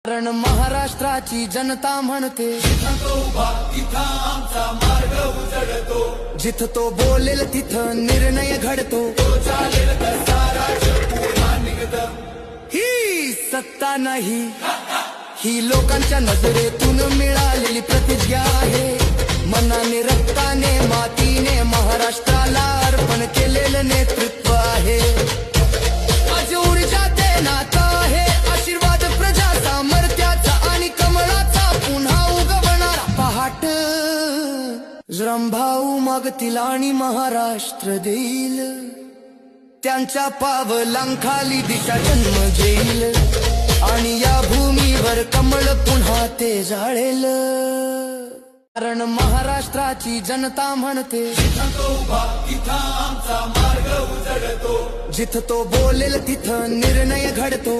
कारण महाराष्ट्राची जनता म्हणते जिथं तो बोलेल तिथं निर्णय घडतो ही सत्ता नाही ही लोकांच्या नजरेतून मिळालेली प्रतिज्ञा आहे मनाने रक्ताने मातीने महाराष्ट्राला अर्पण केलेलं नेतृत्व आहे आज ऊर्जा देण्यात आहे आशीर्वाद प्रजा सामर्थ्याचा आणि कमळाचा पुन्हा उगवणारा पहाट रंभाऊ मागतील आणि महाराष्ट्र देईल त्यांच्या पावलांखाली दिशा जन्म घेईल आणि या भूमीवर कमळ पुन्हा ते जाळेल कारण महाराष्ट्राची जनता म्हणते जिथं तो बोलेल तिथं निर्णय घडतो